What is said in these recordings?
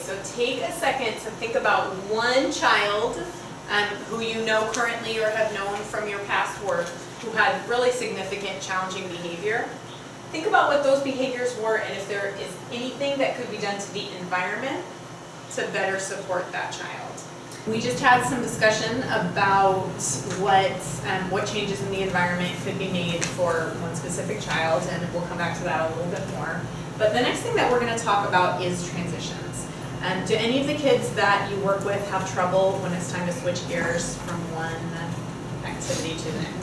so take a second to think about one child who you know currently or have known from your past work who had really significant challenging behavior. Think about what those behaviors were and if there is anything that could be done to the environment to better support that child. We just had some discussion about what changes in the environment could be made for one specific child, and we'll come back to that a little bit more. But the next thing that we're going to talk about is transitions. Do any of the kids that you work with have trouble when it's time to switch gears from one activity to the next?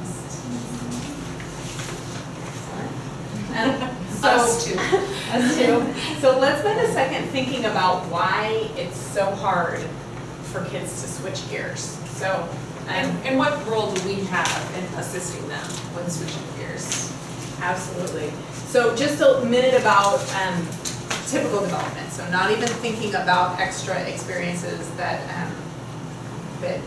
Us too. Us too. So let's spend a second thinking about why it's so hard for kids to switch gears. So, and what role do we have in assisting them when switching gears? Absolutely. So just a minute about typical development. So not even thinking about extra experiences that that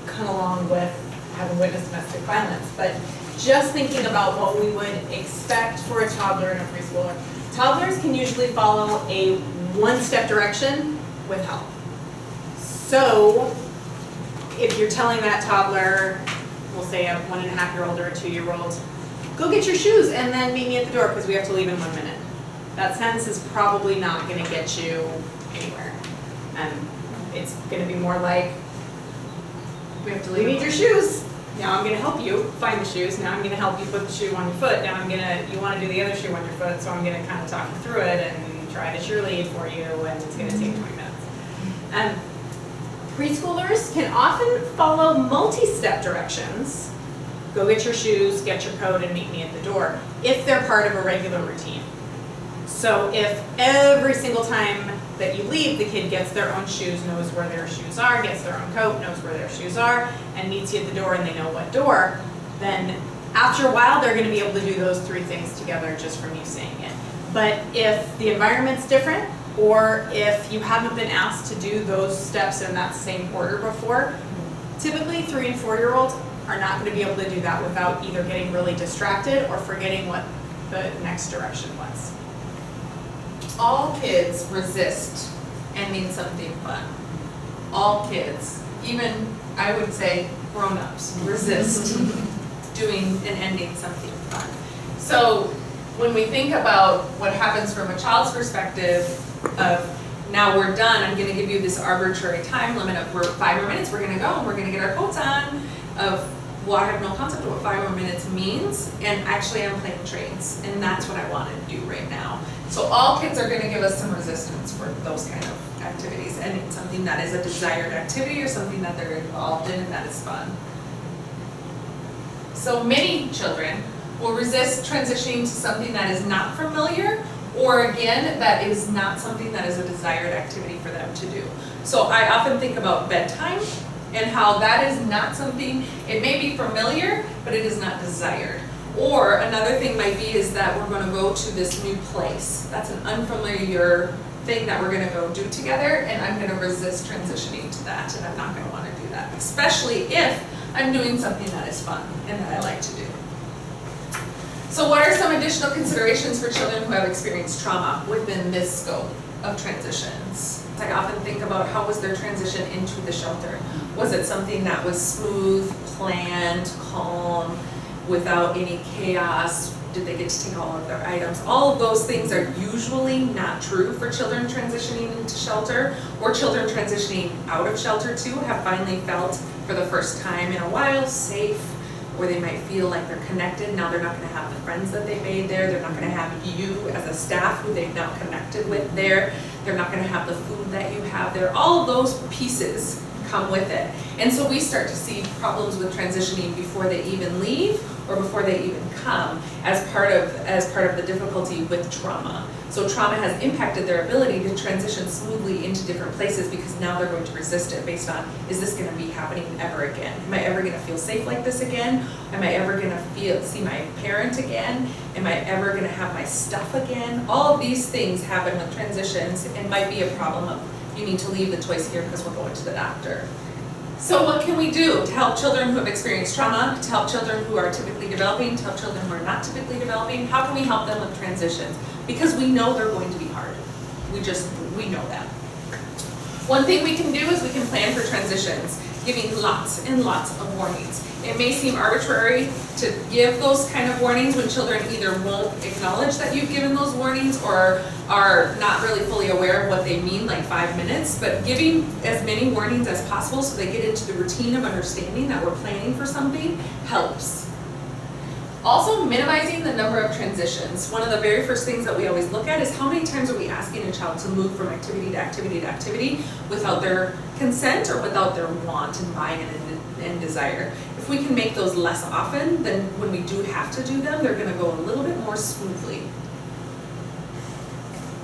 come along with having witnessed domestic violence, but just thinking about what we would expect for a toddler and a preschooler. Toddlers can usually follow a one-step direction with help. So if you're telling that toddler, we'll say a 1.5-year-old or a 2-year-old, go get your shoes and then meet me at the door because we have to leave in 1 minute. That sentence is probably not going to get you anywhere. It's going to be more like, we have to leave, need your shoes. Now I'm going to help you find the shoes. Now I'm going to help you put the shoe on your foot. Now you want to do the other shoe on your foot, so I'm going to kind of talk you through it and try to cheerlead for you, and it's going to take 20 minutes. Preschoolers can often follow multi-step directions. Go get your shoes, get your coat, and meet me at the door, if they're part of a regular routine. So if every single time that you leave, the kid gets their own shoes, knows where their shoes are, gets their own coat, knows where their shoes are, and meets you at the door and they know what door, then after a while they're going to be able to do those 3 things together just from you saying it. But if the environment's different, or if you haven't been asked to do those steps in that same order before, typically 3- and 4-year-olds are not going to be able to do that without either getting really distracted or forgetting what the next direction was. All kids resist ending something fun. All kids, even I would say grown-ups, resist doing and ending something fun. So when we think about what happens from a child's perspective of now we're done, I'm going to give you this arbitrary time limit of we're 5 more minutes, we're going to go and we're going to get our coats on, of well, I have no concept of what 5 more minutes means, and actually I'm playing trains, and that's what I want to do right now. So all kids are going to give us some resistance for those kind of activities, and it's something that is a desired activity or something that they're involved in and that is fun. So many children will resist transitioning to something that is not familiar, or again, that is not something that is a desired activity for them to do. So I often think about bedtime and how that is not something, it may be familiar, but it is not desired. Or another thing might be is that we're going to go to this new place. That's an unfamiliar thing that we're going to go do together, and I'm going to resist transitioning to that, and I'm not going to want to do that, especially if I'm doing something that is fun and that I like to do. So what are some additional considerations for children who have experienced trauma within this scope of transitions? I often think about how was their transition into the shelter. Was it something that was smooth, planned, calm, without any chaos? Did they get to take all of their items? All of those things are usually not true for children transitioning into shelter, or children transitioning out of shelter too have finally felt for the first time in a while safe, where they might feel like they're connected. Now they're not going to have the friends that they made there. They're not going to have you as a staff who they've now connected with there. They're not going to have the food that you have there. All of those pieces come with it. And so we start to see problems with transitioning before they even leave or before they even come as part of the difficulty with trauma. So trauma has impacted their ability to transition smoothly into different places because now they're going to resist it based on, is this going to be happening ever again? Am I ever going to feel safe like this again? Am I ever going to see my parent again? Am I ever going to have my stuff again? All of these things happen with transitions and might be a problem of you need to leave the toys here because we're going to the doctor. So what can we do to help children who have experienced trauma, to help children who are typically developing, to help children who are not typically developing? How can we help them with transitions? Because we know they're going to be hard. We know that. One thing we can do is we can plan for transitions, giving lots and lots of warnings. It may seem arbitrary to give those kind of warnings when children either won't acknowledge that you've given those warnings or are not really fully aware of what they mean, like 5 minutes, but giving as many warnings as possible so they get into the routine of understanding that we're planning for something helps. Also, minimizing the number of transitions. One of the very first things that we always look at is how many times are we asking a child to move from activity to activity to activity without their consent or without their want and buy-in and desire. If we can make those less often, then when we do have to do them, they're gonna go a little bit more smoothly.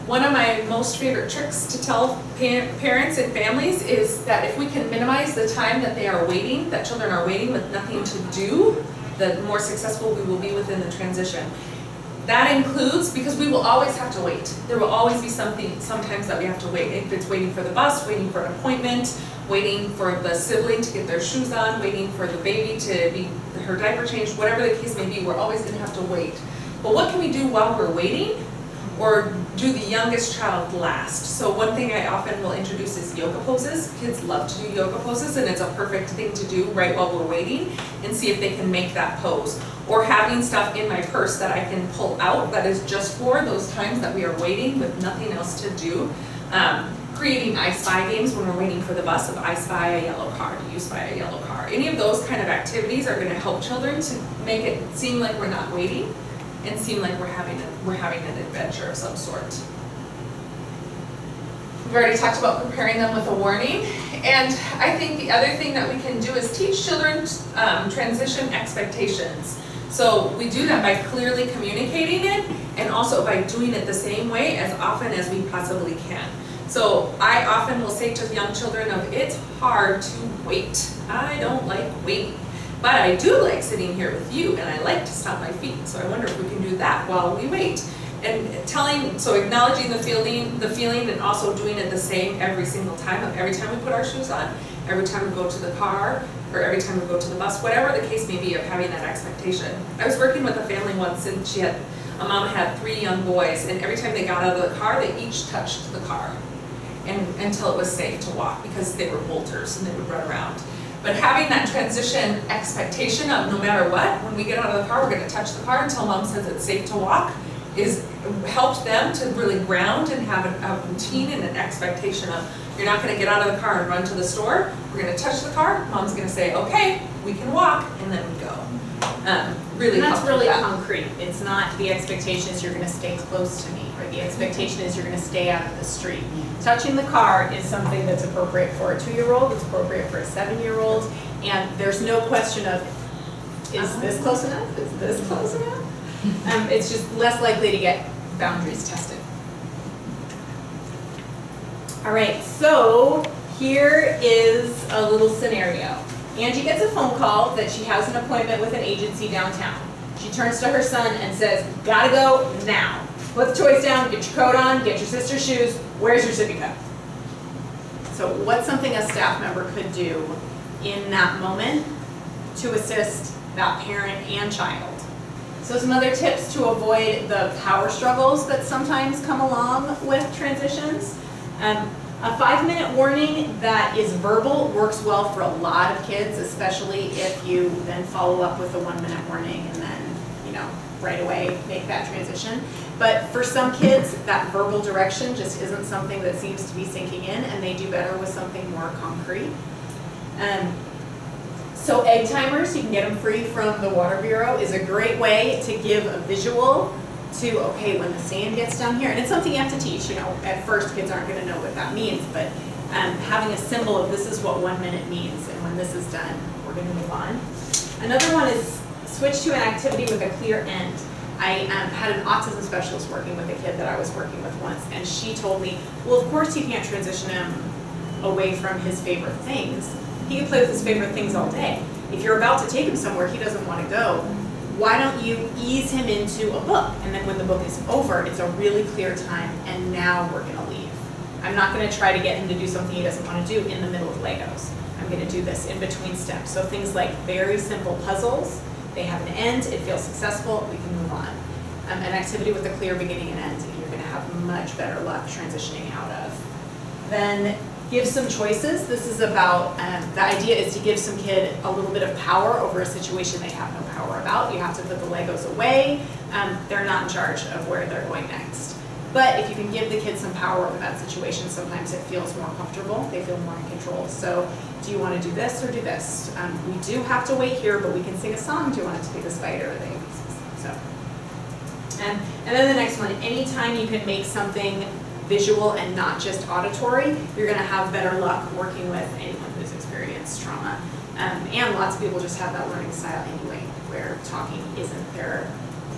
One of my most favorite tricks to tell parents and families is that if we can minimize the time that they are waiting, that children are waiting with nothing to do, the more successful we will be within the transition. That includes, because we will always have to wait. There will always be sometimes that we have to wait. If it's waiting for the bus, waiting for an appointment, waiting for the sibling to get their shoes on, waiting for the baby to be her diaper changed, whatever the case may be, we're always gonna have to wait. But what can we do while we're waiting? Or do the youngest child last? So one thing I often will introduce is yoga poses. Kids love to do yoga poses, and it's a perfect thing to do right while we're waiting and see if they can make that pose. Or having stuff in my purse that I can pull out that is just for those times that we are waiting with nothing else to do. Creating I Spy games when we're waiting for the bus of I spy a yellow car, do you spy a yellow car? Any of those kind of activities are gonna help children to make it seem like we're not waiting and seem like we're having an adventure of some sort. We've already talked about preparing them with a warning, and I think the other thing that we can do is teach children transition expectations. So we do that by clearly communicating it and also by doing it the same way as often as we possibly can. So I often will say to young children it's hard to wait. I don't like waiting. But I do like sitting here with you, and I like to stomp my feet, so I wonder if we can do that while we wait. And so acknowledging the feeling and also doing it the same every single time. Every time we put our shoes on, every time we go to the car, or every time we go to the bus, whatever the case may be of having that expectation. I was working with a family once, and a mom had 3 young boys, and every time they got out of the car, they each touched the car until it was safe to walk, because they were bolters and they would run around. But having that transition expectation of no matter what, when we get out of the car, we're gonna touch the car until mom says it's safe to walk, helped them to really ground and have a routine and an expectation of, you're not gonna get out of the car and run to the store, we're gonna touch the car, mom's gonna say, okay, we can walk, and then we go. Really and that's helpful really with that. concrete. It's not the expectation is you're gonna stay close to me, or the expectation is you're gonna stay out of the street. Touching the car is something that's appropriate for a 2-year-old, it's appropriate for a 7-year-old, and there's no question of, is this close enough? Is this close enough? It's just less likely to get boundaries tested. All right, so here is a little scenario. Angie gets a phone call that she has an appointment with an agency downtown. She turns to her son and says, gotta go now. Put the toys down, get your coat on, get your sister's shoes, where's your sippy cup? So what's something a staff member could do in that moment to assist that parent and child? So some other tips to avoid the power struggles that sometimes come along with transitions. A 5-minute warning that is verbal works well for a lot of kids, especially if you then follow up with a 1-minute warning and then, right away make that transition. But for some kids, that verbal direction just isn't something that seems to be sinking in, and they do better with something more concrete. So egg timers, you can get them free from the Water Bureau, is a great way to give a visual to, okay, when the sand gets down here, and it's something you have to teach, at first kids aren't gonna know what that means, but having a symbol of this is what 1 minute means, and when this is done, we're gonna move on. Another one is switch to an activity with a clear end. I had an autism specialist working with a kid that I was working with once, and she told me, well, of course you can't transition him away from his favorite things. He can play with his favorite things all day. If you're about to take him somewhere he doesn't want to go, why don't you ease him into a book? And then when the book is over, it's a really clear time, and now we're gonna leave. I'm not gonna try to get him to do something he doesn't want to do in the middle of Legos. I'm gonna do this in between steps. So things like very simple puzzles, they have an end, it feels successful, we can move on. An activity with a clear beginning and end, you're gonna have much better luck transitioning out of. Then give some choices. This is about, the idea is to give some kid a little bit of power over a situation they have no power about. You have to put the Legos away. They're not in charge of where they're going next. But if you can give the kids some power over that situation, sometimes it feels more comfortable. They feel more in control. So do you want to do this or do this? We do have to wait here, but we can sing a song. Do you want it to be the spider or the ABCs? So, and then the next one, anytime you can make something visual and not just auditory, you're going to have better luck working with anyone who's experienced trauma. And lots of people just have that learning style anyway, where talking isn't their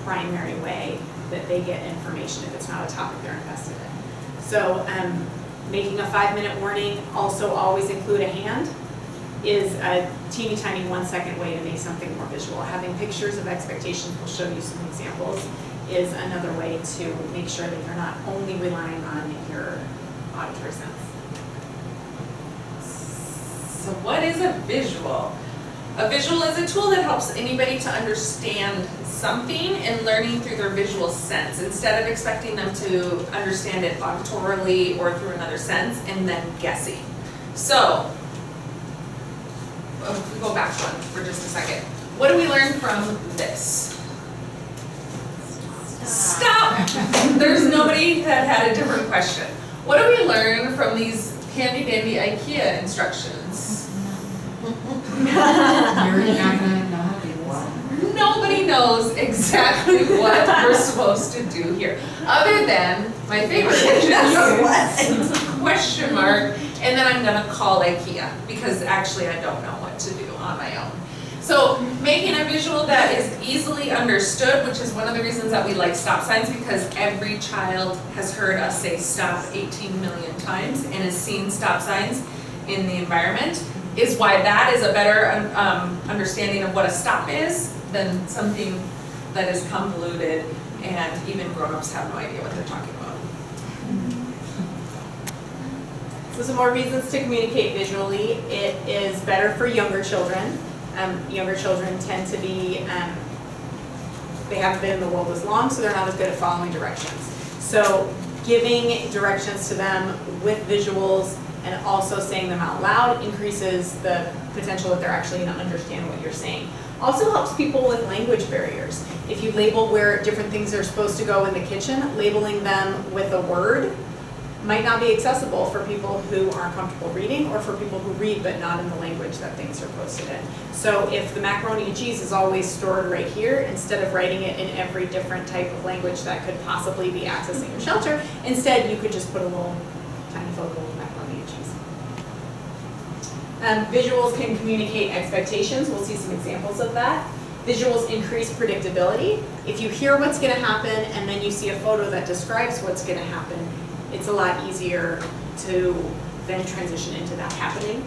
primary way that they get information if it's not a topic they're invested in. So making a 5-minute warning, also always include a hand, is a teeny tiny 1-second way to make something more visual. Having pictures of expectations, we'll show you some examples, is another way to make sure that you're not only relying on your auditory sense. So what is a visual? A visual is a tool that helps anybody to understand something and learning through their visual sense, instead of expecting them to understand it auditorily or through another sense and then guessing. So, if we go back one for just a second. What do we learn from this? Stop! There's nobody that had a different question. What do we learn from these handy dandy IKEA instructions? You're not gonna know how to do this. Nobody knows exactly what we're supposed to do here, other than my favorite, which is question mark, and then I'm gonna call IKEA, because actually I don't know what to do on my own. So making a visual that is easily understood, which is one of the reasons that we like stop signs, because every child has heard us say stop 18 million times and has seen stop signs in the environment, is why that is a better understanding of what a stop is than something that is convoluted and even grown-ups have no idea what they're talking about. So some more reasons to communicate visually. It is better for younger children. Younger children tend to be, they haven't been in the world as long, so they're not as good at following directions. So giving directions to them with visuals and also saying them out loud increases the potential that they're actually going to understand what you're saying. Also helps people with language barriers. If you label where different things are supposed to go in the kitchen, labeling them with a word might not be accessible for people who aren't comfortable reading, or for people who read but not in the language that things are posted in. So if the macaroni and cheese is always stored right here, instead of writing it in every different type of language that could possibly be accessing your shelter, instead you could just put a little tiny photo of macaroni and cheese. Visuals can communicate expectations. We'll see some examples of that. Visuals increase predictability. If you hear what's going to happen and then you see a photo that describes what's going to happen, it's a lot easier to then transition into that happening.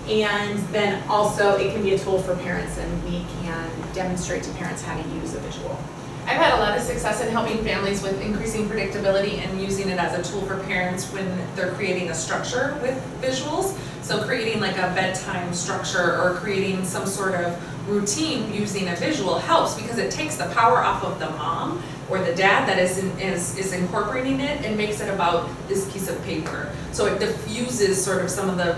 And then also it can be a tool for parents, and we can demonstrate to parents how to use a visual. I've had a lot of success in helping families with increasing predictability and using it as a tool for parents when they're creating a structure with visuals. So creating like a bedtime structure or creating some sort of routine using a visual helps, because it takes the power off of the mom or the dad that is incorporating it and makes it about this piece of paper. So it diffuses sort of some of the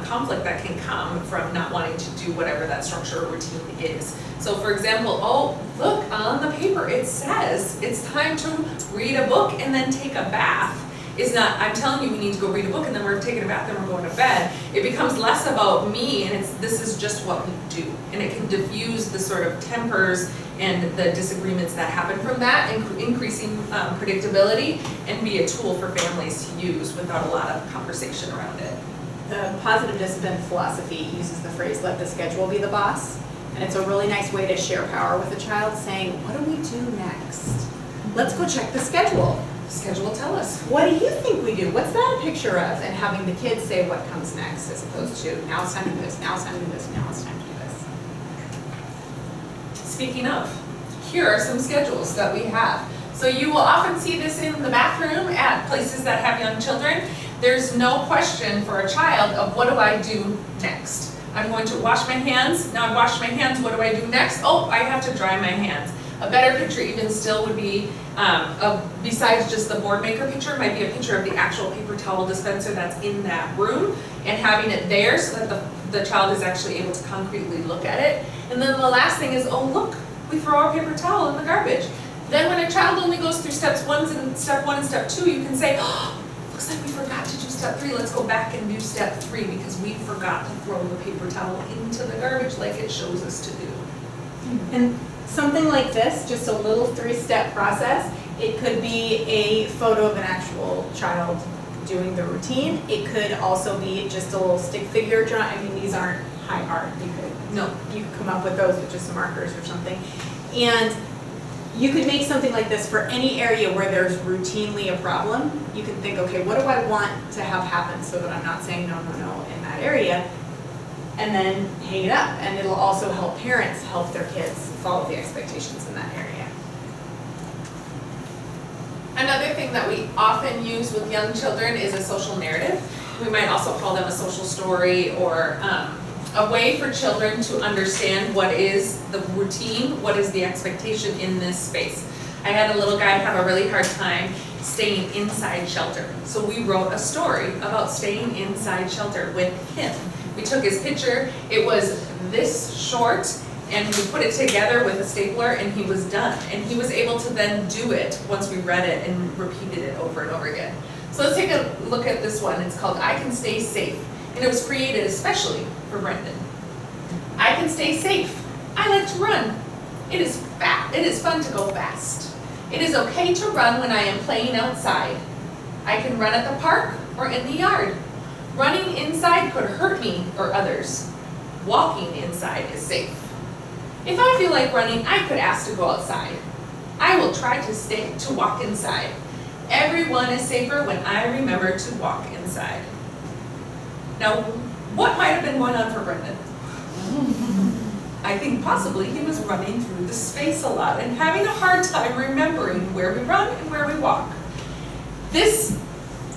conflict that can come from not wanting to do whatever that structure or routine is. So for example, oh, look, on the paper it says it's time to read a book and then take a bath. Is not, I'm telling you we need to go read a book and then we're taking a bath and we're going to bed. It becomes less about me, and this is just what we do. And it can diffuse the sort of tempers and the disagreements that happen from that, increasing predictability, and be a tool for families to use without a lot of conversation around it. The positive discipline philosophy uses the phrase, let the schedule be the boss. And it's a really nice way to share power with a child, saying, what do we do next? Let's go check the schedule. Schedule will tell us. What do you think we do? What's that a picture of? And having the kids say what comes next, as opposed to, now it's time to do this, now it's time to do this, now it's time to do this. Speaking of, here are some schedules that we have. So you will often see this in the bathroom at places that have young children. There's no question for a child of what do I do next? I'm going to wash my hands. Now I've washed my hands, what do I do next? Oh, I have to dry my hands. A better picture even still would be, besides just the board maker picture, might be a picture of the actual paper towel dispenser that's in that room and having it there so that the child is actually able to concretely look at it. And then the last thing is, oh look, we throw our paper towel in the garbage. Then when a child only goes through step 1 and step 2, you can say, oh, looks like we forgot to do step 3, let's go back and do step 3 because we forgot to throw the paper towel into the garbage like it shows us to do. And something like this, just a little 3-step process, it could be a photo of an actual child doing the routine. It could also be just a little stick figure drawing. I mean, these aren't high art. You could come up with those with just some markers or something. And you could make something like this for any area where there's routinely a problem. You can think, okay, what do I want to have happen so that I'm not saying no, no, no in that area? And then hang it up. And it'll also help parents help their kids follow the expectations in that area. Another thing that we often use with young children is a social narrative. We might also call them a social story or a way for children to understand what is the routine, what is the expectation in this space. I had a little guy have a really hard time staying inside shelter. So we wrote a story about staying inside shelter with him. We took his picture, it was this short, and we put it together with a stapler and he was done. And he was able to then do it once we read it and repeated it over and over again. So let's take a look at this one. It's called I Can Stay Safe. And it was created especially for Brendan. I can stay safe. I like to run. It is fun to go fast. It is okay to run when I am playing outside. I can run at the park or in the yard. Running inside could hurt me or others. Walking inside is safe. If I feel like running, I could ask to go outside. I will try to walk inside. Everyone is safer when I remember to walk inside. Now, what might have been going on for Brendan? I think possibly he was running through the space a lot and having a hard time remembering where we run and where we walk.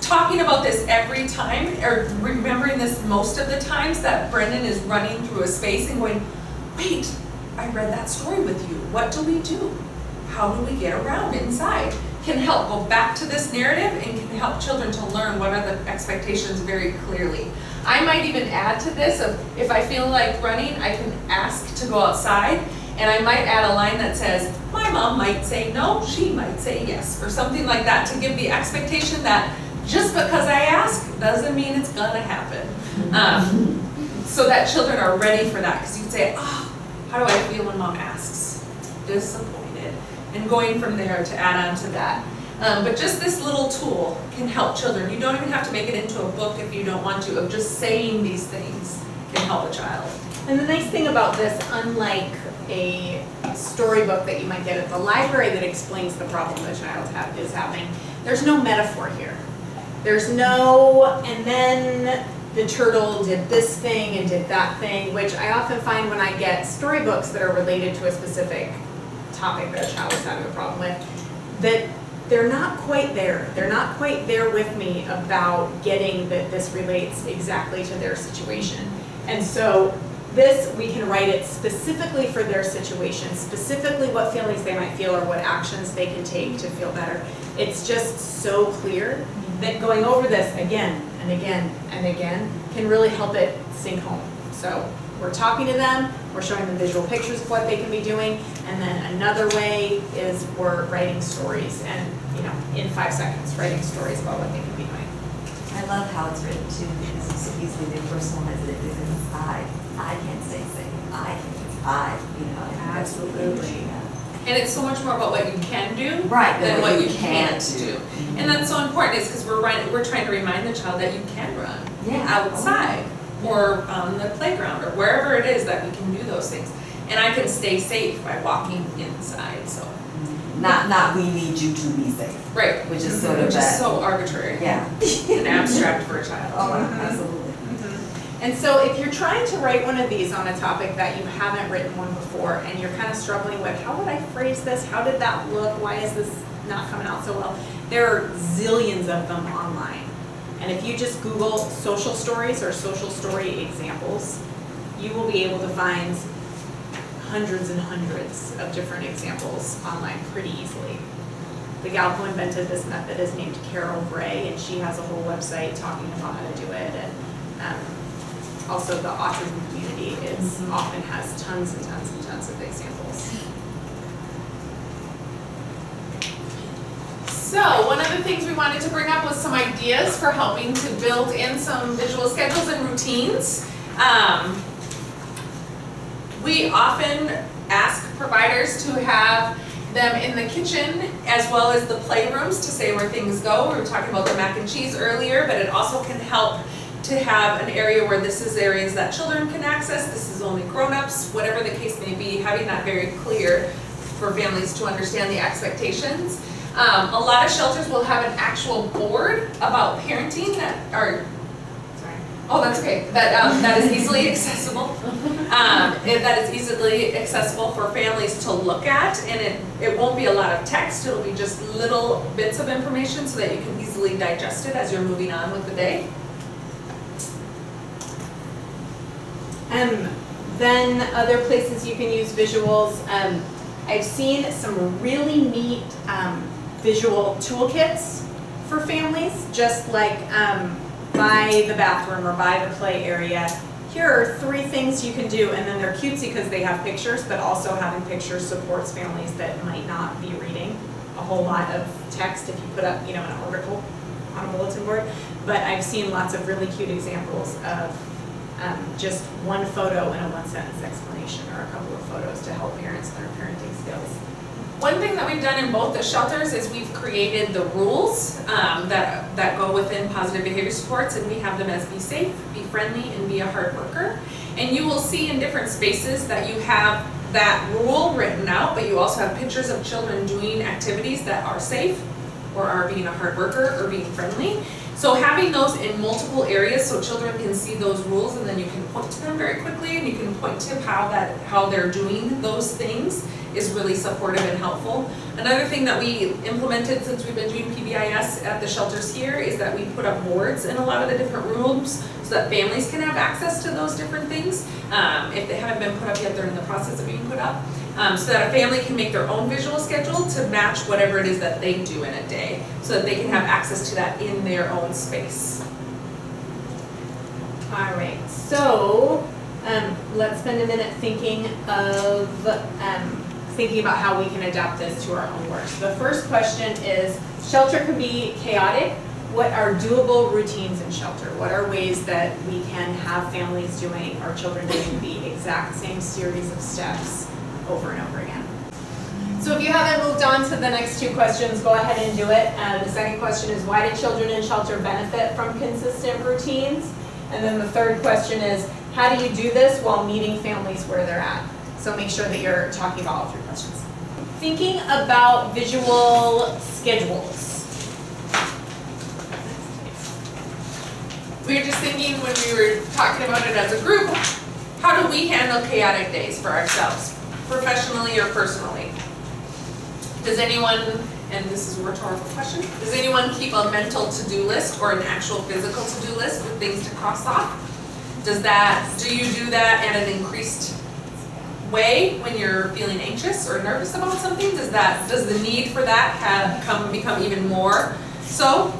Talking about this every time, or remembering this most of the times that Brendan is running through a space and going, wait, I read that story with you. What do we do? How do we get around inside? Can help go back to this narrative and can help children to learn what are the expectations very clearly. I might even add to this of if I feel like running, I can ask to go outside, and I might add a line that says, my mom might say no, she might say yes, or something like that to give the expectation that just because I ask doesn't mean it's gonna happen. So that children are ready for that, because you can say, oh, how do I feel when mom asks? Disappointed. And going from there to add on to that. But just this little tool can help children. You don't even have to make it into a book if you don't want to, of just saying these things can help a child. And the nice thing about this, unlike a storybook that you might get at the library that explains the problem the child is having, there's no metaphor here. There's no, and then the turtle did this thing and did that thing, which I often find when I get storybooks that are related to a specific topic that a child is having a problem with, that they're not quite there. They're not quite there with me about getting that this relates exactly to their situation. And so this, we can write it specifically for their situation, specifically what feelings they might feel or what actions they can take to feel better. It's just so clear that going over this again and again and again can really help it sink home. So we're talking to them, we're showing them visual pictures of what they can be doing, and then another way is we're writing stories and, in 5 seconds, writing stories about what they can be doing. I love how it's written too, because it's so easily they personalize it because it's I can't stay safe. Absolutely. And it's so much more about what you can do Right, than what you can't do. And that's so important is because we're trying to remind the child that you can run outside or on the playground or wherever it is that we can do those things. And I can stay safe by walking inside, so. Not we need you to be safe. Right. Which is sort of which is so arbitrary. Yeah. And abstract for a child. Oh, absolutely. And so if you're trying to write one of these on a topic that you haven't written one before and you're kind of struggling with, how would I phrase this? How did that look? Why is this not coming out so well? There are zillions of them online. And if you just Google social stories or social story examples, you will be able to find hundreds and hundreds of different examples online pretty easily. The gal who invented this method is named Carol Gray, and she has a whole website talking about how to do it. And also the autism community often has tons and tons and tons of examples. So one of the things we wanted to bring up was some ideas for helping to build in some visual schedules and routines. We often ask providers to have them in the kitchen as well as the playrooms to say where things go. We were talking about the mac and cheese earlier, but it also can help to have an area where this is areas that children can access, this is only grown-ups, whatever the case may be, having that very clear for families to understand the expectations. A lot of shelters will have an actual board about parenting that's okay, that is easily accessible. That is easily accessible for families to look at, and it won't be a lot of text, it'll be just little bits of information so that you can easily digest it as you're moving on with the day. Then other places you can use visuals. I've seen some really neat visual toolkits for families, just like by the bathroom or by the play area. Here are 3 things you can do, and then they're cutesy because they have pictures, but also having pictures supports families that might not be reading a whole lot of text if you put up, an article on a bulletin board. But I've seen lots of really cute examples of just one photo and a 1-sentence explanation, or a couple of photos to help parents learn parenting skills. One thing that we've done in both the shelters is we've created the rules that go within positive behavior supports, and we have them as be safe, be friendly, and be a hard worker. And you will see in different spaces that you have that rule written out, but you also have pictures of children doing activities that are safe, or are being a hard worker, or being friendly. So having those in multiple areas so children can see those rules, and then you can point to them very quickly, and you can point to how they're doing those things is really supportive and helpful. Another thing that we implemented since we've been doing PBIS at the shelters here is that we put up boards in a lot of the different rooms so that families can have access to those different things. If they haven't been put up yet, they're in the process of being put up. So that a family can make their own visual schedule to match whatever it is that they do in a day, so that they can have access to that in their own space. All right, so let's spend a minute thinking about how we can adapt this to our own work. So the first question is, shelter can be chaotic. What are doable routines in shelter? What are ways that we can have families doing, or children doing the exact same series of steps over and over again? So if you haven't moved on to the next 2 questions, go ahead and do it. The second question is, why do children in shelter benefit from consistent routines? And then the third question is, how do you do this while meeting families where they're at? So make sure that you're talking about all 3 questions. Thinking about visual schedules. We were just thinking when we were talking about it as a group, how do we handle chaotic days for ourselves, professionally or personally? Does anyone, and this is a rhetorical question, does anyone keep a mental to-do list or an actual physical to-do list with things to cross off? Do you do that at an increased way when you're feeling anxious or nervous about something? Does the need for that become even more so?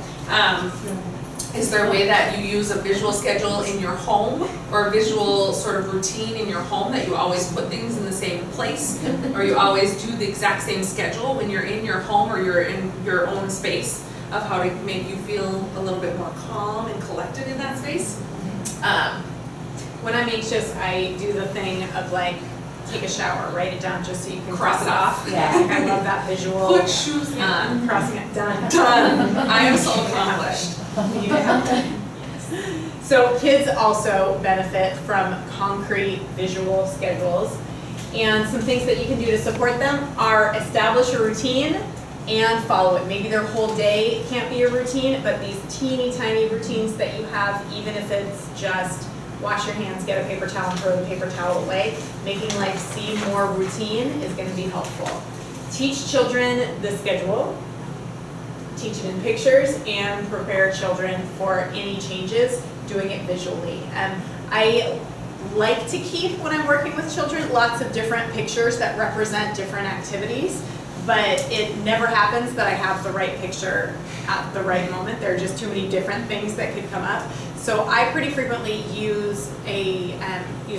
Is there a way that you use a visual schedule in your home, or a visual sort of routine in your home that you always put things in the same place, or you always do the exact same schedule when you're in your home or you're in your own space, of how to make you feel a little bit more calm and collected in that space? When I'm anxious, I do the thing of like, take a shower, write it down just so you can cross it off. Yeah, I love that visual. Put shoes on. Crossing it, done. Done. I am so accomplished. So kids also benefit from concrete visual schedules, and some things that you can do to support them are establish a routine and follow it. Maybe their whole day can't be a routine, but these teeny tiny routines that you have, even if it's just wash your hands, get a paper towel, and throw the paper towel away, making life seem more routine is going to be helpful. Teach children the schedule, teach it in pictures, and prepare children for any changes, doing it visually. I like to keep when I'm working with children, lots of different pictures that represent different activities, but it never happens that I have the right picture at the right moment. There are just too many different things that could come up. So I pretty frequently use a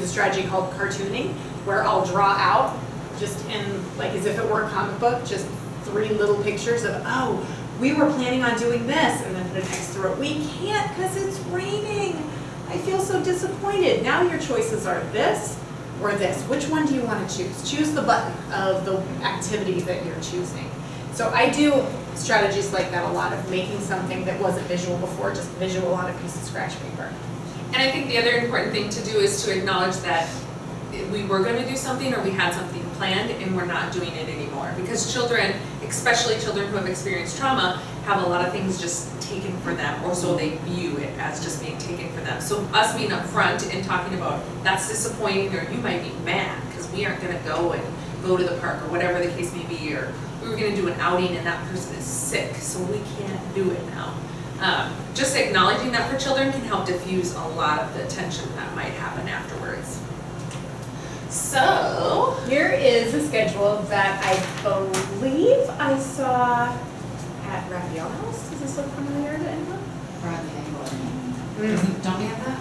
strategy called cartooning, where I'll draw out just in, like as if it were a comic book, just 3 little pictures of, oh, we were planning on doing this, and then put an X through it. We can't because it's raining. I feel so disappointed. Now your choices are this or this. Which one do you want to choose? Choose the button of the activity that you're choosing. So I do strategies like that a lot, of making something that wasn't visual before, just visual on a piece of scratch paper. And I think the other important thing to do is to acknowledge that we were going to do something, or we had something planned and we're not doing it anymore. Because children, especially children who have experienced trauma, have a lot of things just taken for them, or so they view it as just being taken for them. So us being upfront and talking about that's disappointing, or you might be mad because we aren't going to go to the park, or whatever the case may be, or we were going to do an outing and that person is sick, so we can't do it now. Just acknowledging that for children can help diffuse a lot of the tension that might happen afterwards. So, here is a schedule that I believe I saw at Raphael House. Does this look familiar to anyone? Don't we have that?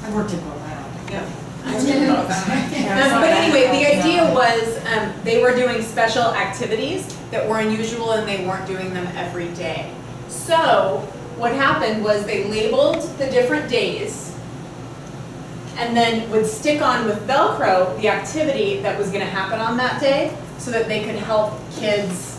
I worked in Vold, I don't know. Yep. I didn't know that. But anyway, the idea was they were doing special activities that were unusual, and they weren't doing them every day. So what happened was they labeled the different days and then would stick on with Velcro the activity that was going to happen on that day, so that they could help kids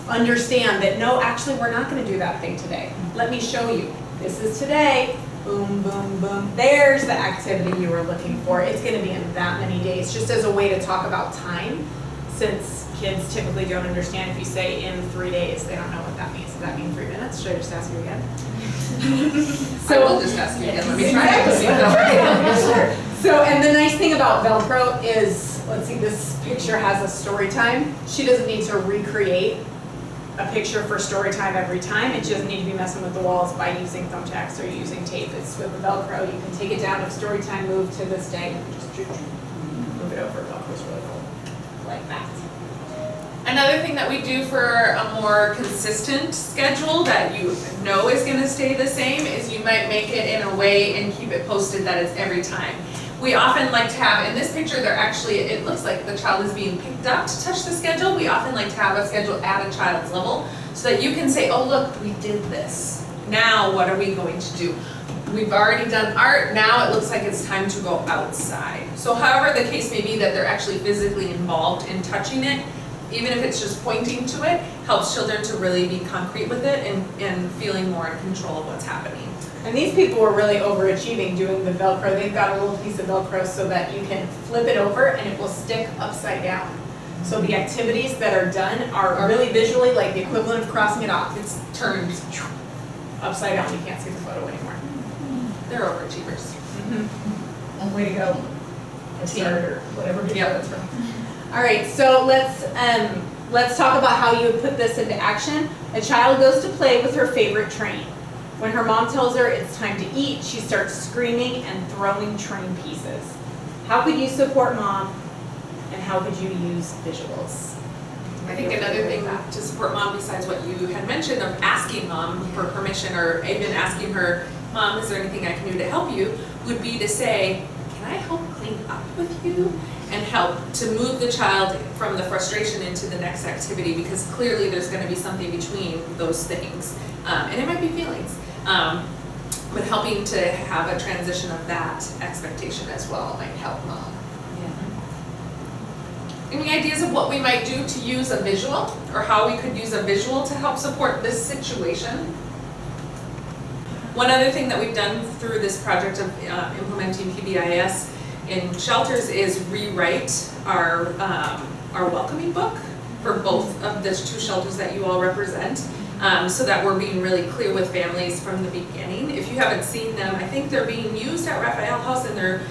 understand that, no, actually we're not going to do that thing today. Let me show you. This is today. Boom, boom, boom. There's the activity you were looking for. It's going to be in that many days, just as a way to talk about time, since kids typically don't understand if you say in 3 days. They don't know what that means. Does that mean 3 minutes? Should I just ask you again? I will just ask you again. Let me try it. So, and the nice thing about Velcro is, let's see, this picture has a story time. She doesn't need to recreate a picture for story time every time. It doesn't need to be messing with the walls by using thumbtacks or using tape. It's with the Velcro. You can take it down. If story time moved to this day, just move it over. Velcro's really cool. Like that. Another thing that we do for a more consistent schedule that you know is going to stay the same is you might make it in a way and keep it posted that it's every time. We often like to have, in this picture, they're actually, it looks like the child is being picked up to touch the schedule. We often like to have a schedule at a child's level so that you can say, oh look, we did this. Now what are we going to do? We've already done art, now it looks like it's time to go outside. So however the case may be that they're actually physically involved in touching it, even if it's just pointing to it, helps children to really be concrete with it and feeling more in control of what's happening. And these people were really overachieving doing the Velcro. They've got a little piece of Velcro so that you can flip it over and it will stick upside down. So the activities that are done are really visually like the equivalent of crossing it off. It's turned upside down. You can't see the photo anymore. They're overachievers. Mm-hmm. Way to go. A start or whatever video Yep. that's from. All right, so let's talk about how you would put this into action. A child goes to play with her favorite train. When her mom tells her it's time to eat, she starts screaming and throwing train pieces. How could you support mom, and how could you use visuals? I think another thing to support mom, besides what you had mentioned of asking mom for permission, or even asking her, Mom, is there anything I can do to help you, would be to say, can I help clean up with you? And help to move the child from the frustration into the next activity, because clearly there's going to be something between those things. And it might be feelings. But helping to have a transition of that expectation as well might help mom. Any ideas of what we might do to use a visual, or how we could use a visual to help support this situation? One other thing that we've done through this project of implementing PBIS in shelters is rewrite our welcoming book for both of the 2 shelters that you all represent, so that we're being really clear with families from the beginning. If you haven't seen them, I think they're being used at Raphael House, and they're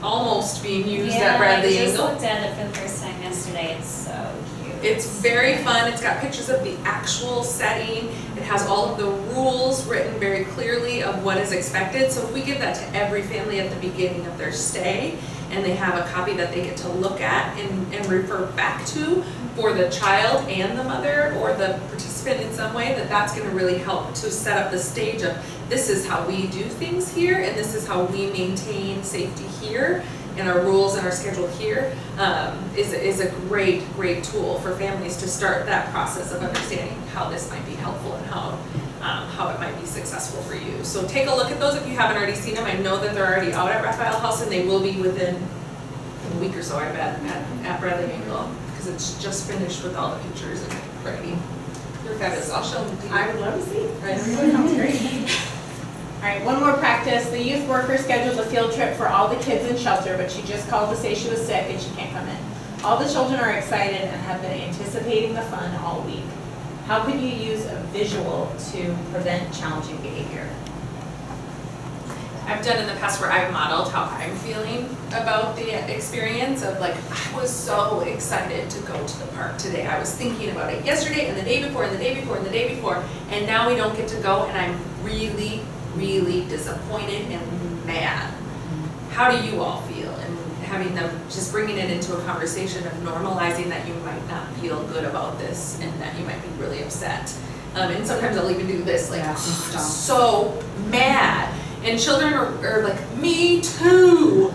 almost being used at Bradley I just Engel. looked at it for the first time yesterday. It's so cute. It's very fun. It's got pictures of the actual setting. It has all of the rules written very clearly of what is expected. So if we give that to every family at the beginning of their stay, and they have a copy that they get to look at and refer back to for the child and the mother or the participant in some way, that's going to really help to set up the stage of this is how we do things here, and this is how we maintain safety here, and our rules and our schedule here is a great tool for families to start that process of understanding how this might be helpful and how it might be successful for you. So take a look at those if you haven't already seen them. I know that they're already out at Raphael House, and they will be within a week or so, I bet, at Bradley Angle, because it's just finished with all the pictures and ready. You're fabulous. I'll show them to you. I would love to see. Right. Sounds great. All right, one more practice. The youth worker scheduled a field trip for all the kids in shelter, but she just called to say she was sick and she can't come in. All the children are excited and have been anticipating the fun all week. How could you use a visual to prevent challenging behavior? I've done in the past where I've modeled how I'm feeling about the experience of like, I was so excited to go to the park today. I was thinking about it yesterday and the day before and the day before and the day before, and now we don't get to go, and I'm really disappointed and mad. How do you all feel? And having them, just bringing it into a conversation of normalizing that you might not feel good about this and that you might be really upset. And sometimes I'll even do this, like, Yeah, so mad. And children are like, me too.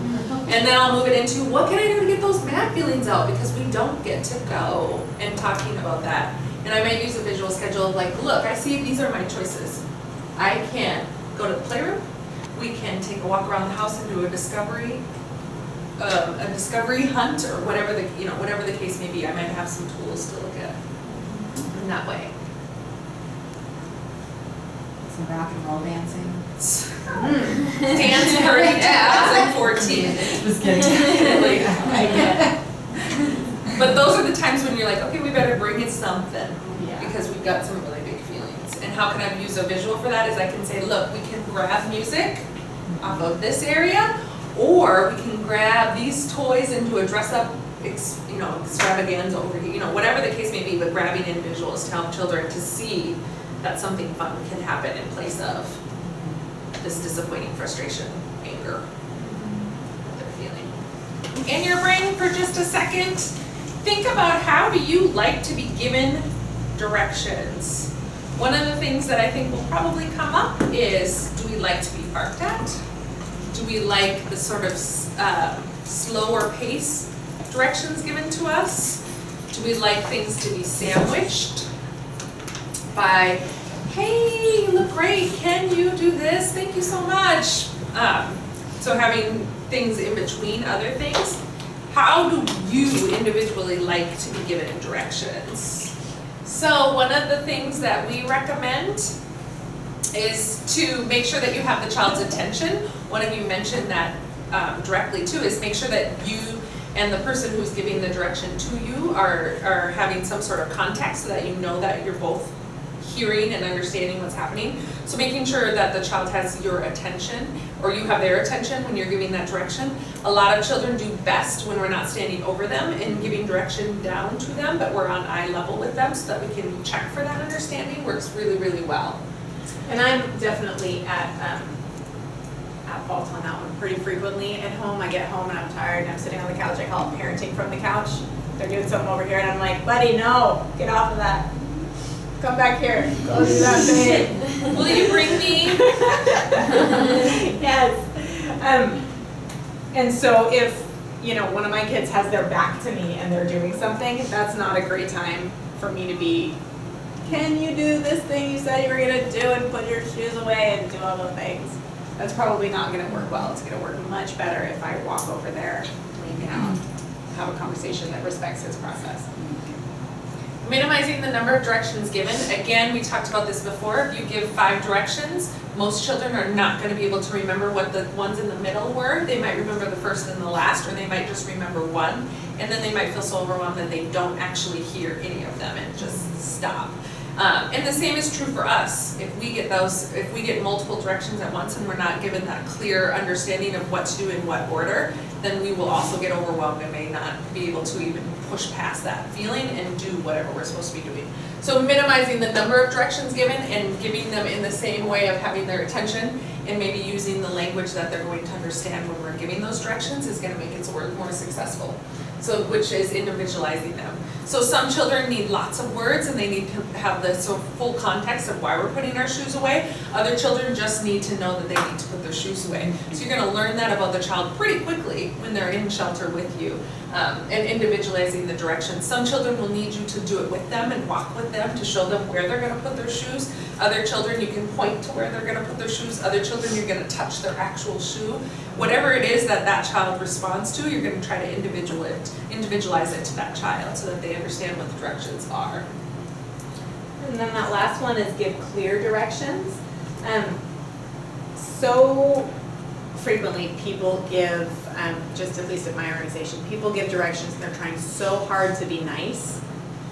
And then I'll move it into, what can I do to get those mad feelings out? Because we don't get to go, and talking about that. And I might use a visual schedule of like, look, I see these are my choices. I can go to the playroom. We can take a walk around the house and do a discovery hunt, or whatever the case may be. I might have some tools to look at in that way. Some rock and roll dancing. Dance Party 2014. Just kidding. I get it. But those are the times when you're like, okay, we better bring in something, because we've got some really big feelings. And how can I use a visual for that? Is I can say, look, we can grab music off of this area, or we can grab these toys and do a dress-up, extravaganza over here. Whatever the case may be, but grabbing in visuals to help children to see that something fun can happen in place of this disappointing frustration, anger that they're feeling. In your brain for just a second, think about, how do you like to be given directions? One of the things that I think will probably come up is, do we like to be barked at? Do we like the sort of slower pace directions given to us? Do we like things to be sandwiched by, hey, you look great, can you do this? Thank you so much. So having things in between other things. How do you individually like to be given directions? So one of the things that we recommend is to make sure that you have the child's attention. One of you mentioned that directly too, is make sure that you and the person who's giving the direction to you are having some sort of context, so that you know that you're both hearing and understanding what's happening. So making sure that the child has your attention, or you have their attention when you're giving that direction. A lot of children do best when we're not standing over them and giving direction down to them, but we're on eye level with them, so that we can check for that understanding. Works really well. And I'm definitely at fault on that one pretty frequently. At home, I get home and I'm tired and I'm sitting on the couch. I call it parenting from the couch. They're doing something over here and I'm like, buddy, no, get off of that. Come back here. Go do that thing. Will you bring me? Yes. And so if, one of my kids has their back to me and they're doing something, that's not a great time for me to be, can you do this thing you said you were going to do, and put your shoes away and do all the things? That's probably not going to work well. It's going to work much better if I walk over there, lean down, have a conversation that respects his process. Minimizing the number of directions given. Again, we talked about this before. If you give 5 directions, most children are not going to be able to remember what the ones in the middle were. They might remember the first and the last, or they might just remember one, and then they might feel so overwhelmed that they don't actually hear any of them and just stop. And the same is true for us. If we get multiple directions at once and we're not given that clear understanding of what to do in what order, then we will also get overwhelmed and may not be able to even push past that feeling and do whatever we're supposed to be doing. So minimizing the number of directions given and giving them in the same way of having their attention and maybe using the language that they're going to understand when we're giving those directions is going to make it so we're more successful. So, which is individualizing them. So some children need lots of words and they need to have the sort of full context of why we're putting our shoes away. Other children just need to know that they need to put their shoes away. So you're gonna learn that about the child pretty quickly when they're in shelter with you, and individualizing the directions. Some children will need you to do it with them and walk with them to show them where they're gonna put their shoes. Other children, you can point to where they're gonna put their shoes. Other children, you're gonna touch their actual shoe. Whatever it is that that child responds to, you're gonna try to individualize it to that child so that they understand what the directions are. And then that last one is give clear directions. So frequently people give, just at least at my organization, people give directions and they're trying so hard to be nice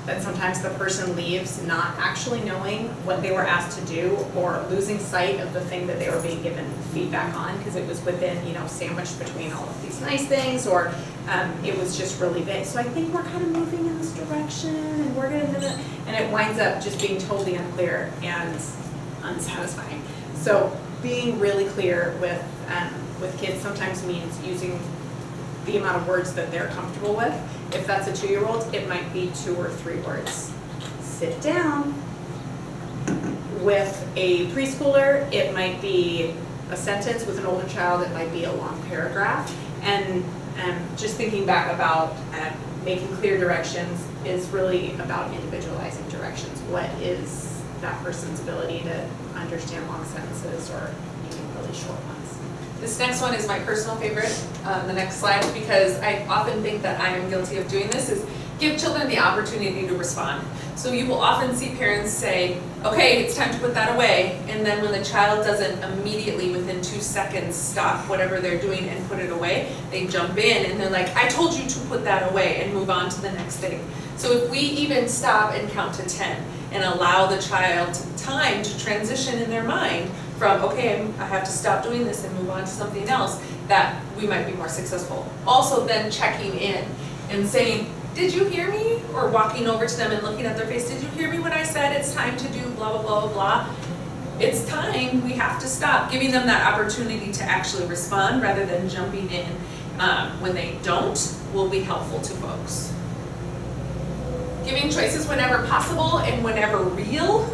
that sometimes the person leaves not actually knowing what they were asked to do or losing sight of the thing that they were being given feedback on because it was within, sandwiched between all of these nice things, or it was just really vague. So I think we're kind of moving in this direction and we're gonna, and it winds up just being totally unclear and unsatisfying. So being really clear with kids sometimes means using the amount of words that they're comfortable with. If that's a 2-year-old, it might be 2 or 3 words. Sit down. With a preschooler, it might be a sentence. With an older child, it might be a long paragraph. And just thinking back about making clear directions is really about individualizing directions. What is that person's ability to understand long sentences or even really short ones? This next one is my personal favorite, the next slide, because I often think that I am guilty of doing this, is give children the opportunity to respond. So you will often see parents say, okay, it's time to put that away, and then when the child doesn't immediately within 2 seconds stop whatever they're doing and put it away, they jump in and they're like, I told you to put that away, and move on to the next thing. So if we even stop and count to 10 and allow the child time to transition in their mind from, okay, I have to stop doing this and move on to something else, that we might be more successful. Also then checking in and saying, did you hear me? Or walking over to them and looking at their face, did you hear me when I said it's time to do blah, blah, blah, blah, blah? It's time, we have to stop. Giving them that opportunity to actually respond rather than jumping in when they don't will be helpful to folks. Giving choices whenever possible and whenever real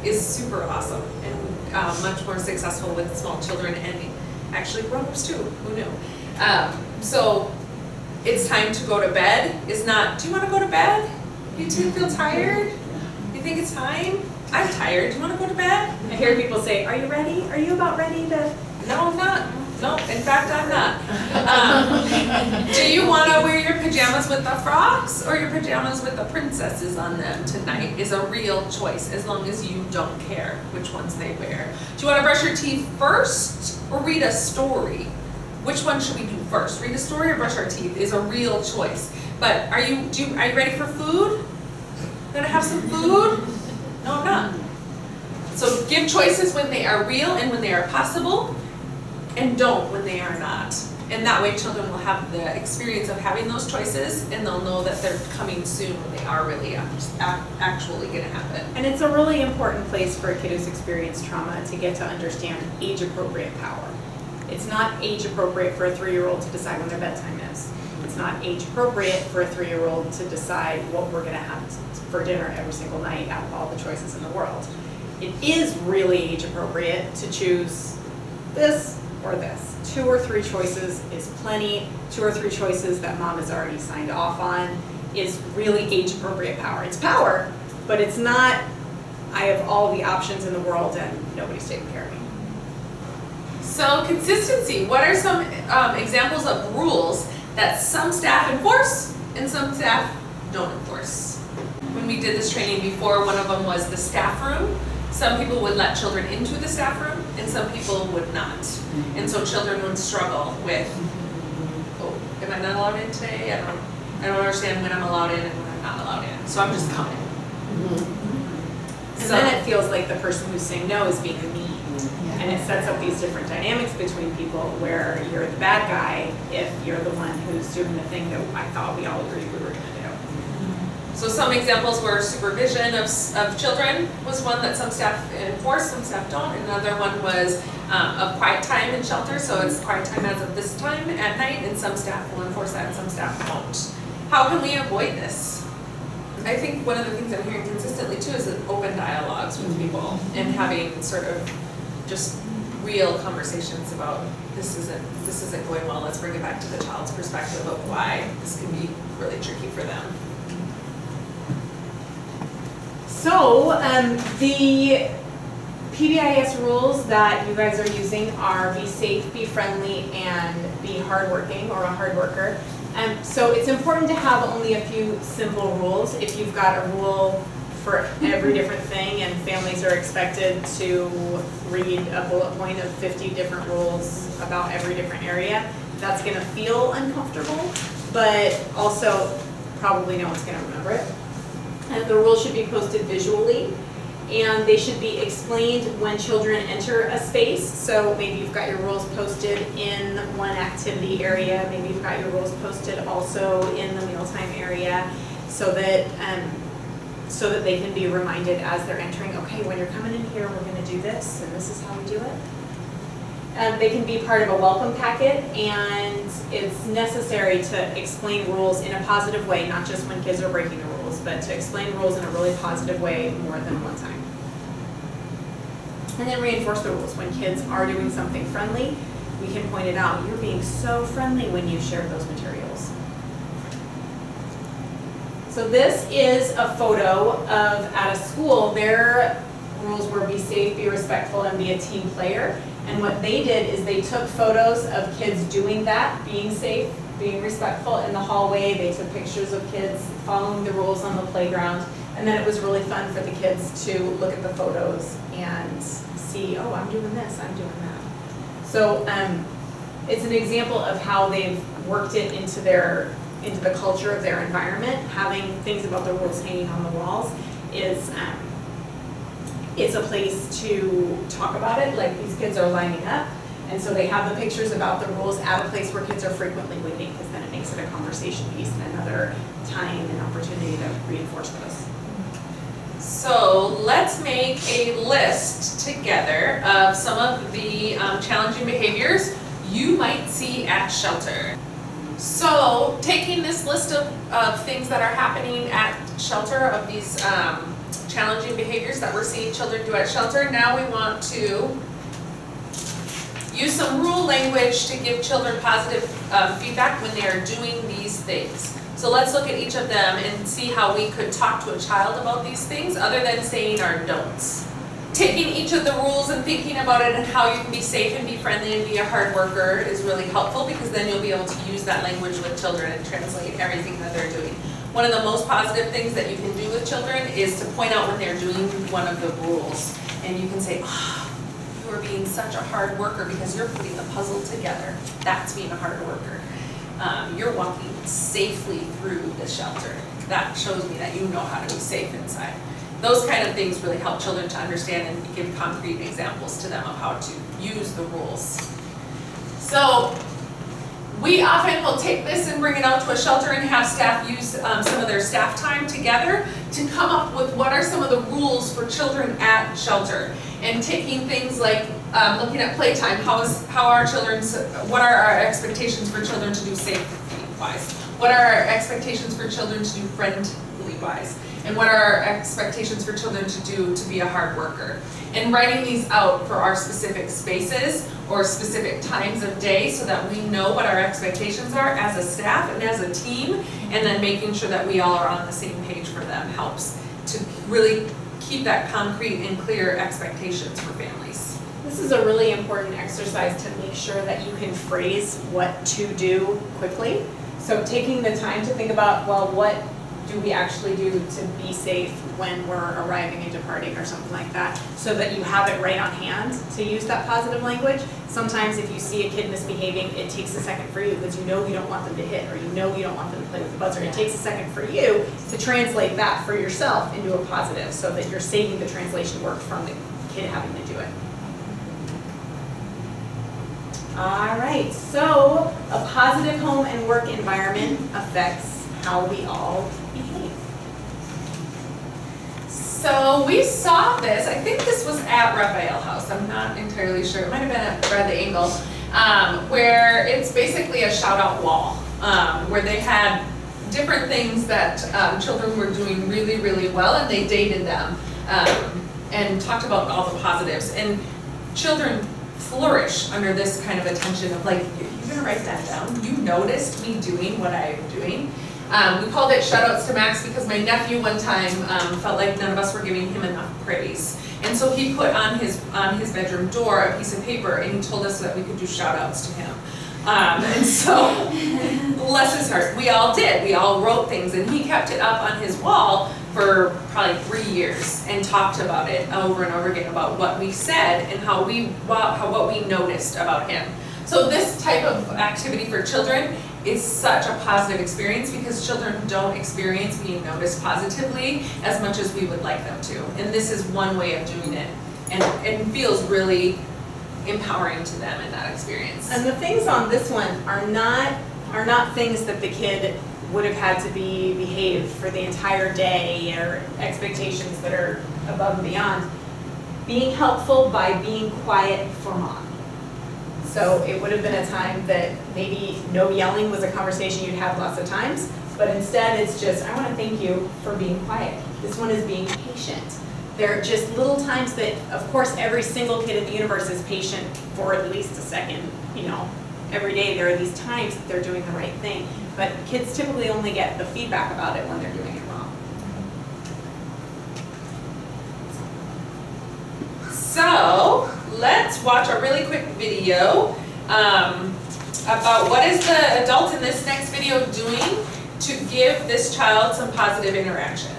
is super awesome and much more successful with small children and actually grown-ups too, who knew? So it's time to go to bed is not, do you want to go to bed? You two feel tired? You think it's time? I'm tired, do you want to go to bed? I hear people say, are you ready? Are you about ready to? No, I'm not. No, in fact, I'm not. Do you want to wear your pajamas with the frocks or your pajamas with the princesses on them tonight is a real choice, as long as you don't care which ones they wear. Do you want to brush your teeth first or read a story? Which one should we do first? Read a story or brush our teeth is a real choice. But are you ready for food? Gonna have some food? No, I'm not. So give choices when they are real and when they are possible, and don't when they are not. And that way children will have the experience of having those choices and they'll know that they're coming soon when they are really actually gonna happen. And it's a really important place for a kid who's experienced trauma to get to understand age-appropriate power. It's not age-appropriate for a 3-year-old to decide when their bedtime is. It's not age-appropriate for a 3-year-old to decide what we're gonna have for dinner every single night out of all the choices in the world. It is really age-appropriate to choose this or this. 2 or 3 choices is plenty. 2 or 3 choices that mom has already signed off on is really age-appropriate power. It's power, but it's not, I have all the options in the world and nobody's taking care of me. So consistency, what are some examples of rules that some staff enforce and some staff don't enforce? When we did this training before, one of them was the staff room. Some people would let children into the staff room and some people would not. And so children would struggle with, oh, am I not allowed in today? I don't understand when I'm allowed in and when I'm not allowed in. So I'm just coming. And then it feels like the person who's saying no is being mean. And it sets up these different dynamics between people where you're the bad guy if you're the one who's doing the thing that I thought we all agreed we were gonna do. So some examples were supervision of children was one that some staff enforce, some staff don't. Another one was of quiet time in shelter, so it's quiet time as of this time at night, and some staff will enforce that and some staff won't. How can we avoid this? I think one of the things I'm hearing consistently too is that open dialogues with people and having sort of just real conversations about this isn't going well, let's bring it back to the child's perspective of why this can be really tricky for them. So, the PBIS rules that you guys are using are be safe, be friendly, and be hardworking or a hard worker. So it's important to have only a few simple rules. If you've got a rule for every different thing and families are expected to read a bullet point of 50 different rules about every different area, that's going to feel uncomfortable, but also probably no one's going to remember it. And the rules should be posted visually, and they should be explained when children enter a space. So maybe you've got your rules posted in one activity area, maybe you've got your rules posted also in the mealtime area, so that they can be reminded as they're entering, okay, when you're coming in here, we're gonna do this, and this is how we do it. They can be part of a welcome packet, and it's necessary to explain rules in a positive way, not just when kids are breaking the rules, but to explain rules in a really positive way more than one time. And then reinforce the rules. When kids are doing something friendly, we can point it out. You're being so friendly when you share those materials. So this is a photo of at a school. Their rules were be safe, be respectful, and be a team player. And what they did is they took photos of kids doing that, being safe, being respectful in the hallway. They took pictures of kids following the rules on the playground. And then it was really fun for the kids to look at the photos and see, oh, I'm doing this, I'm doing that. So it's an example of how they've worked it into the culture of their environment. Having things about the rules hanging on the walls is it's a place to talk about it, like these kids are lining up, and so they have the pictures about the rules at a place where kids are frequently waiting, because then it makes it a conversation piece and another time and opportunity to reinforce those. So let's make a list together of some of the challenging behaviors you might see at shelter. So taking this list of things that are happening at shelter, of these challenging behaviors that we're seeing children do at shelter, now we want to use some rule language to give children positive feedback when they are doing these things. So let's look at each of them and see how we could talk to a child about these things other than saying our don'ts. Taking each of the rules and thinking about it and how you can be safe and be friendly and be a hard worker is really helpful, because then you'll be able to use that language with children and translate everything that they're doing. One of the most positive things that you can do with children is to point out when they're doing one of the rules. And you can say, oh, you are being such a hard worker because you're putting the puzzle together. That's being a hard worker. You're walking safely through the shelter. That shows me that you know how to be safe inside. Those kind of things really help children to understand and give concrete examples to them of how to use the rules. So we often will take this and bring it out to a shelter and have staff use some of their staff time together to come up with what are some of the rules for children at shelter. And taking things like looking at playtime, what are our expectations for children to do safety-wise? What are our expectations for children to do friendly-wise? And what are our expectations for children to do to be a hard worker? And writing these out for our specific spaces or specific times of day so that we know what our expectations are as a staff and as a team, and then making sure that we all are on the same page for them helps to really keep that concrete and clear expectations for families. This is a really important exercise to make sure that you can phrase what to do quickly. So taking the time to think about, well, what do we actually do to be safe when we're arriving and departing or something like that, so that you have it right on hand to use that positive language. Sometimes if you see a kid misbehaving, it takes a second for you because you know you don't want them to hit, or you know you don't want them to play with the buzzer. It takes a second for you to translate that for yourself into a positive, so that you're saving the translation work from the kid having to do it. All right, so a positive home and work environment affects how we all behave. So we saw this, I think this was at Raphael House, I'm not entirely sure, it might have been at Brad the Angle, where it's basically a shout out wall, where they had different things that children were doing really, really well, and they dated them and talked about all the positives. And children flourish under this kind of attention of like, you're gonna write that down? You noticed me doing what I'm doing? We called it shout-outs to Max because my nephew one time felt like none of us were giving him enough praise. And so he put on his bedroom door a piece of paper and he told us that we could do shout-outs to him. And so, bless his heart, we all did. We all wrote things and he kept it up on his wall for probably 3 years and talked about it over and over again about what we said and what we noticed about him. So this type of activity for children is such a positive experience because children don't experience being noticed positively as much as we would like them to. And this is one way of doing it. And it feels really empowering to them in that experience. And the things on this one are not things that the kid would have had to behave for the entire day or expectations that are above and beyond. Being helpful by being quiet for mom. So it would have been a time that maybe no yelling was a conversation you'd have lots of times, but instead it's just, I want to thank you for being quiet. This one is being patient. They're just little times that, of course, every single kid in the universe is patient for at least a second, every day there are these times that they're doing the right thing, but kids typically only get the feedback about it when they're doing it wrong. So, let's watch a really quick video about what is the adult in this next video doing to give this child some positive interaction.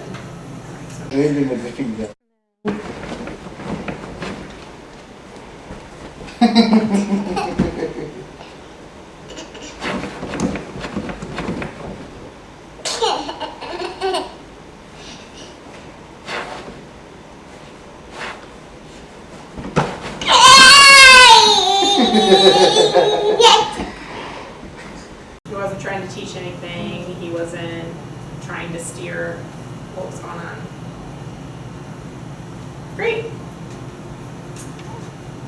He wasn't trying to teach anything. He wasn't trying to steer what was going on. Great.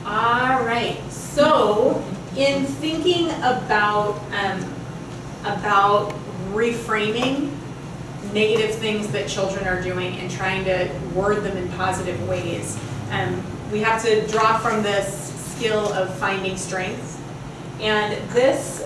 All right. So, in thinking about reframing negative things that children are doing and trying to word them in positive ways, we have to draw from this skill of finding strengths. And this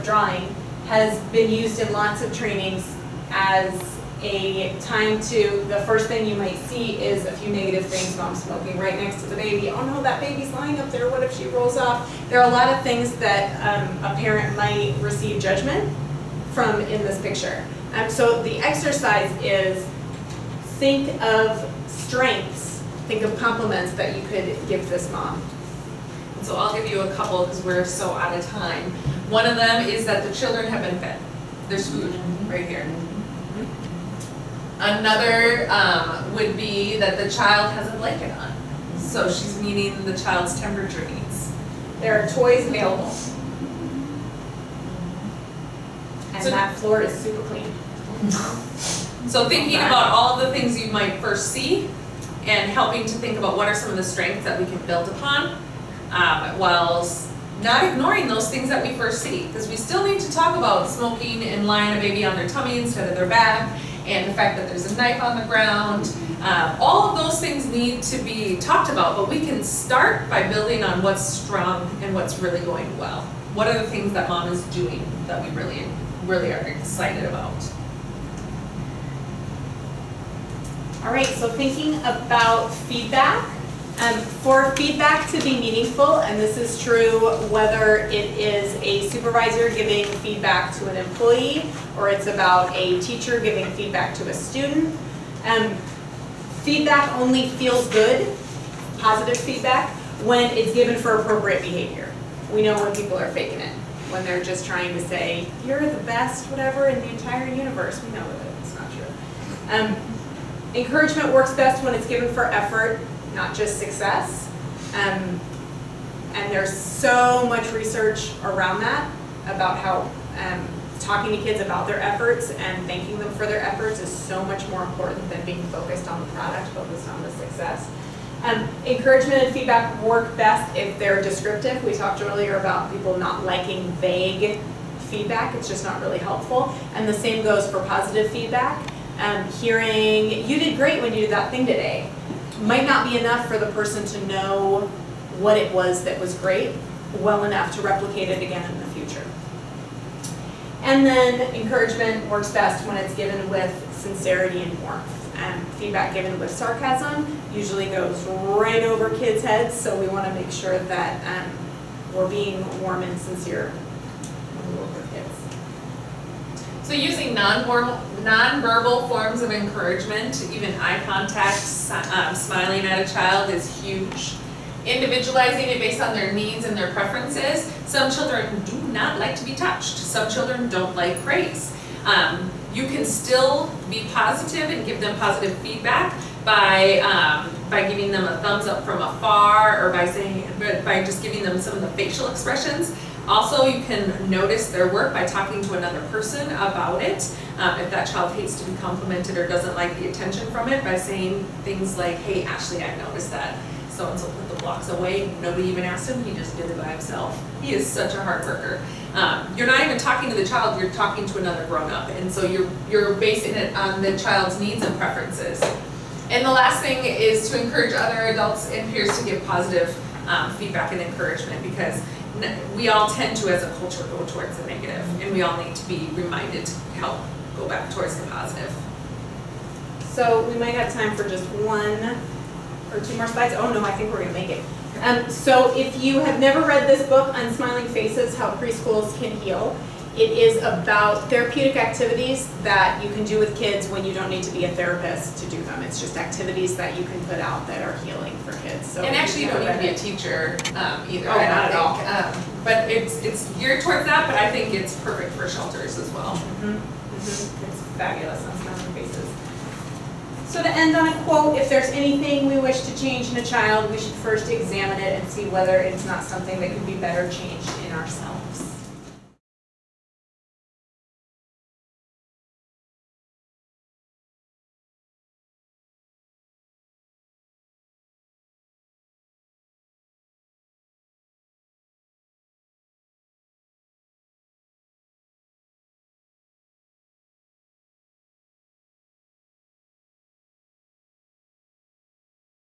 drawing has been used in lots of trainings as a time to, the first thing you might see is a few negative things. Mom's smoking right next to the baby. Oh no, that baby's lying up there. What if she rolls off? There are a lot of things that a parent might receive judgment from in this picture. So the exercise is think of strengths, think of compliments that you could give this mom. And so I'll give you a couple because we're so out of time. One of them is that the children have been fed. There's food right here. Another would be that the child has a blanket on. So she's meeting the child's temperature needs. There are toys available. And So- that floor is super clean. So thinking about all of the things you might first see and helping to think about what are some of the strengths that we can build upon while not ignoring those things that we first see. Because we still need to talk about smoking and lying a baby on their tummy instead of their back, and the fact that there's a knife on the ground. All of those things need to be talked about, but we can start by building on what's strong and what's really going well. What are the things that mom is doing that we really, really are excited about? All right, so thinking about feedback. For feedback to be meaningful, and this is true whether it is a supervisor giving feedback to an employee or it's about a teacher giving feedback to a student, feedback only feels good, positive feedback, when it's given for appropriate behavior. We know when people are faking it, when they're just trying to say, you're the best whatever in the entire universe. We know that it's not true. Encouragement works best when it's given for effort, not just success. And there's so much research around that about how talking to kids about their efforts and thanking them for their efforts is so much more important than being focused on the product, focused on the success. Encouragement and feedback work best if they're descriptive. We talked earlier about people not liking vague feedback. It's just not really helpful. And the same goes for positive feedback. Hearing, you did great when you did that thing today, might not be enough for the person to know what it was that was great well enough to replicate it again in the future. And then encouragement works best when it's given with sincerity and warmth. Feedback given with sarcasm usually goes right over kids' heads, so we want to make sure that we're being warm and sincere when we work with kids. So using non-verbal forms of encouragement, even eye contact, smiling at a child is huge. Individualizing it based on their needs and their preferences. Some children do not like to be touched. Some children don't like praise. You can still be positive and give them positive feedback by giving them a thumbs up from afar, or by just giving them some of the facial expressions. Also, you can notice their work by talking to another person about it. If that child hates to be complimented or doesn't like the attention from it, by saying things like, "Hey, Ashley, I noticed that so-and-so put the blocks away. Nobody even asked him, he just did it by himself. He is such a hard worker." You're not even talking to the child, you're talking to another grown-up, and so you're basing it on the child's needs and preferences. And the last thing is to encourage other adults and peers to give positive feedback and encouragement, because we all tend to, as a culture, go towards the negative, and we all need to be reminded to help go back towards the positive. So we might have time for just one or two more slides. Oh no, I think we're gonna make it. So if you have never read this book, Unsmiling Faces, How Preschools Can Heal, it is about therapeutic activities that you can do with kids when you don't need to be a therapist to do them. It's just activities that you can put out that are healing for kids. So And actually, you don't need to be a teacher either. Oh, not at all. But it's geared towards that, but I think it's perfect for shelters as well. It's fabulous, Unsmiling Faces. So to end on a quote, if there's anything we wish to change in a child, we should first examine it and see whether it's not something that could be better changed in ourselves.